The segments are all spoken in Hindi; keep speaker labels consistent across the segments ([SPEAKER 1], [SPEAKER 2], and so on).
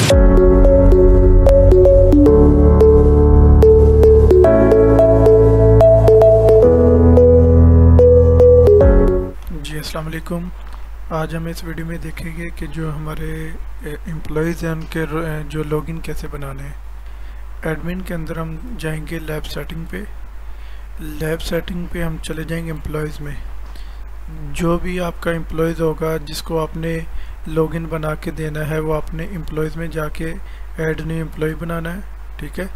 [SPEAKER 1] जी अस्सलाम वालेकुम। आज हम इस वीडियो में देखेंगे कि जो हमारे एम्प्लॉयज़ हैं उनके जो लॉगिन कैसे बनाने हैं। एडमिन के अंदर हम जाएंगे लैब सेटिंग पे। लैब सेटिंग पे हम चले जाएंगे एम्प्लॉयज़ में। जो भी आपका एम्प्लॉयज़ होगा जिसको आपने लॉगिन बना के देना है वो अपने एम्प्लॉयज़ में जाके ऐड न्यू एम्प्लॉय बनाना है। ठीक है,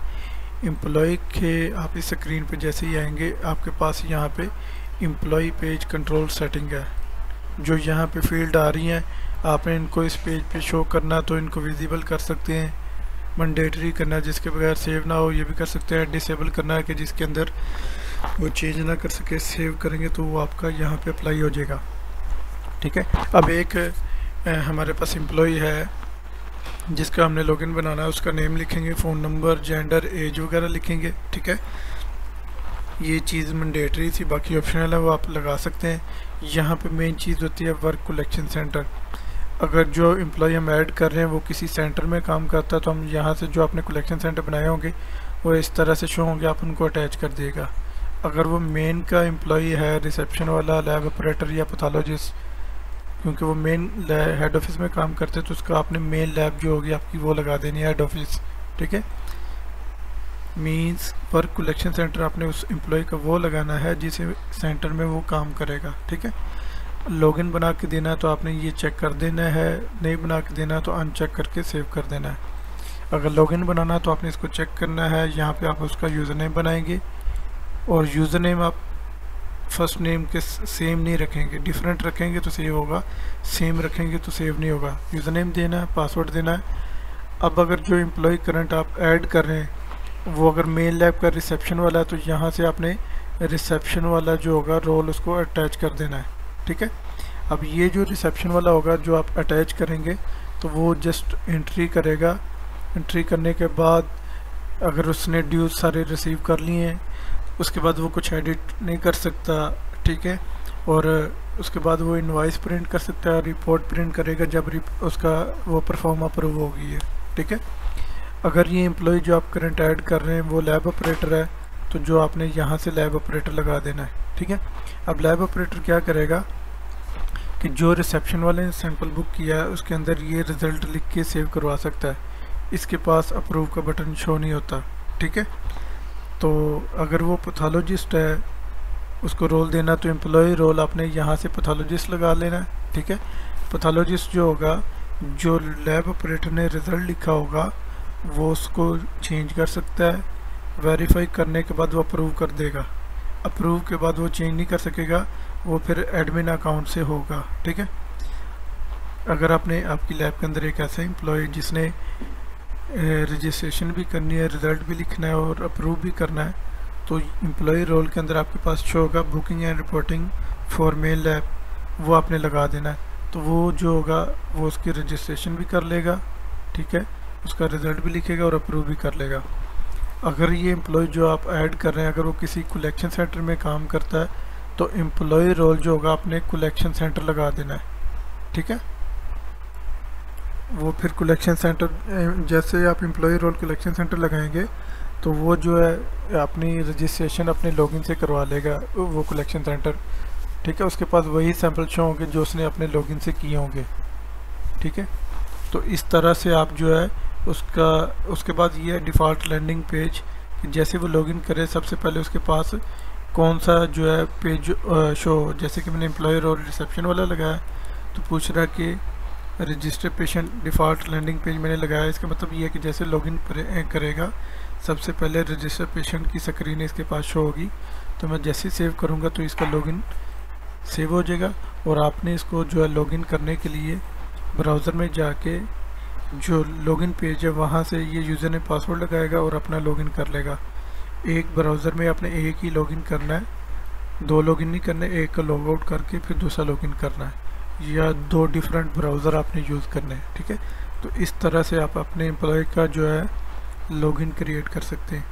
[SPEAKER 1] एम्प्लॉय के आप इस स्क्रीन पे जैसे ही आएंगे आपके पास यहाँ पे एम्प्लॉय पेज कंट्रोल सेटिंग है। जो यहाँ पे फील्ड आ रही हैं आपने इनको इस पेज पे शो करना तो इनको विजिबल कर सकते हैं। मैंडेटरी करना जिसके बगैर सेव ना हो ये भी कर सकते हैं। डिसेबल करना है कि जिसके अंदर वो चेंज ना कर सके, सेव करेंगे तो वो आपका यहाँ पे अप्लाई हो जाएगा। ठीक है, अब एक हमारे पास एम्प्लॉय है जिसका हमने लॉगिन बनाना है। उसका नेम लिखेंगे, फ़ोन नंबर, जेंडर, एज वगैरह लिखेंगे। ठीक है, ये चीज़ मैंडेटरी थी, बाकी ऑप्शनल है वो आप लगा सकते हैं। यहाँ पे मेन चीज़ होती है वर्क कलेक्शन सेंटर। अगर जो एम्प्लॉय हम ऐड कर रहे हैं वो किसी सेंटर में काम करता है तो हम यहाँ से जो आपने कलेक्शन सेंटर बनाए होंगे वो इस तरह से शो होंगे, आप उनको अटैच कर दिएगा। अगर वो मेन का एम्प्लॉय है, रिसेप्शन वाला, लैब ऑपरेटर या पैथोलॉजिस्ट, क्योंकि वो मेन हेड ऑफिस में काम करते हैं तो उसका आपने मेन लैब जो होगी आपकी वो लगा देनी है हेड ऑफिस। ठीक है, मीन्स वर्क कलेक्शन सेंटर आपने उस एम्प्लॉय का वो लगाना है जिस सेंटर में वो काम करेगा। ठीक है, लॉगिन बना के देना है तो आपने ये चेक कर देना है, नहीं बना के देना है तो अनचेक करके सेव कर देना है। अगर लॉगिन बनाना है तो आपने इसको चेक करना है। यहाँ पे आप उसका यूज़र नेम बनाएंगे और यूज़र नेम आप फर्स्ट नेम के सेम नहीं रखेंगे, डिफरेंट रखेंगे तो सेव होगा, सेम रखेंगे तो सेव नहीं होगा। यूज़र नेम देना है, पासवर्ड देना है। अब अगर जो एम्प्लॉय करंट आप ऐड कर रहे हैं वो अगर मेन लैब का रिसेप्शन वाला है तो यहाँ से आपने रिसेप्शन वाला जो होगा रोल उसको अटैच कर देना है। ठीक है, अब ये जो रिसेप्शन वाला होगा जो आप अटैच करेंगे तो वो जस्ट एंट्री करेगा। एंट्री करने के बाद अगर उसने ड्यूज सारे रिसीव कर लिए हैं उसके बाद वो कुछ एडिट नहीं कर सकता। ठीक है, और उसके बाद वो इनवॉइस प्रिंट कर सकता है, रिपोर्ट प्रिंट करेगा जब उसका वो परफॉर्म अप्रूव होगी है। ठीक है, अगर ये एम्प्लॉय जो आप करंट ऐड कर रहे हैं वो लैब ऑपरेटर है तो जो आपने यहाँ से लैब ऑपरेटर लगा देना है। ठीक है, अब लैब ऑपरेटर क्या करेगा कि जो रिसेप्शन वाले ने सैंपल बुक किया है उसके अंदर ये रिज़ल्ट लिख के सेव करवा सकता है। इसके पास अप्रूव का बटन शो नहीं होता। ठीक है, तो अगर वो पैथोलॉजिस्ट है उसको रोल देना तो एम्प्लॉय रोल आपने यहाँ से पैथोलॉजिस्ट लगा लेना है। ठीक है, पैथोलॉजिस्ट जो होगा जो लैब ऑपरेटर ने रिज़ल्ट लिखा होगा वो उसको चेंज कर सकता है। वेरीफाई करने के बाद वो अप्रूव कर देगा। अप्रूव के बाद वो चेंज नहीं कर सकेगा, वो फिर एडमिन अकाउंट से होगा। ठीक है, अगर आपने आपकी लैब के अंदर एक ऐसा एम्प्लॉय जिसने रजिस्ट्रेशन भी करनी है, रिज़ल्ट भी लिखना है और अप्रूव भी करना है तो एम्प्लॉय रोल के अंदर आपके पास शो होगा booking and reporting for main lab, वो आपने लगा देना है। तो वो जो होगा वो उसकी रजिस्ट्रेशन भी कर लेगा। ठीक है, उसका रिज़ल्ट भी लिखेगा और अप्रूव भी कर लेगा। अगर ये एम्प्लॉय जो आप ऐड कर रहे हैं अगर वो किसी कलेक्शन सेंटर में काम करता है तो एम्प्लॉय रोल जो होगा आपने कलेक्शन सेंटर लगा देना है। ठीक है, वो फिर कलेक्शन सेंटर जैसे आप एम्प्लॉय रोल कलेक्शन सेंटर लगाएंगे तो वो जो है अपनी रजिस्ट्रेशन अपने लॉगिन से करवा लेगा वो कलेक्शन सेंटर। ठीक है, उसके पास वही सैंपल शो होंगे जो उसने अपने लॉगिन से किए होंगे। ठीक है, तो इस तरह से आप जो है उसके बाद ये है डिफ़ॉल्ट लैंडिंग पेज कि जैसे वो लॉगिन करे सबसे पहले उसके पास कौन सा जो है पेज शो। जैसे कि मैंने एम्प्लॉय रोल रिसेप्शन वाला लगाया तो पूछ रहा है कि register patient default landing page मैंने लगाया। इसका मतलब ये है कि जैसे लॉगिन करेगा सबसे पहले रजिस्टर पेशेंट की स्क्रीन इसके पास शो होगी। तो मैं जैसे ही सेव करूँगा तो इसका लॉगिन सेव हो जाएगा और आपने इसको जो है लॉगिन करने के लिए ब्राउज़र में जाके जो लॉगिन पेज है वहाँ से ये यूज़र ने पासवर्ड लगाएगा और अपना लॉगिन कर लेगा। एक ब्राउज़र में आपने एक ही लॉगिन करना है, दो लॉगिन नहीं करने, एक का लॉग आउट करके फिर दूसरा लॉगिन करना है या दो डिफरेंट ब्राउज़र आपने यूज़ करने हैं। ठीक है, तो इस तरह से आप अपने एम्प्लॉय का जो है लॉगिन क्रिएट कर सकते हैं।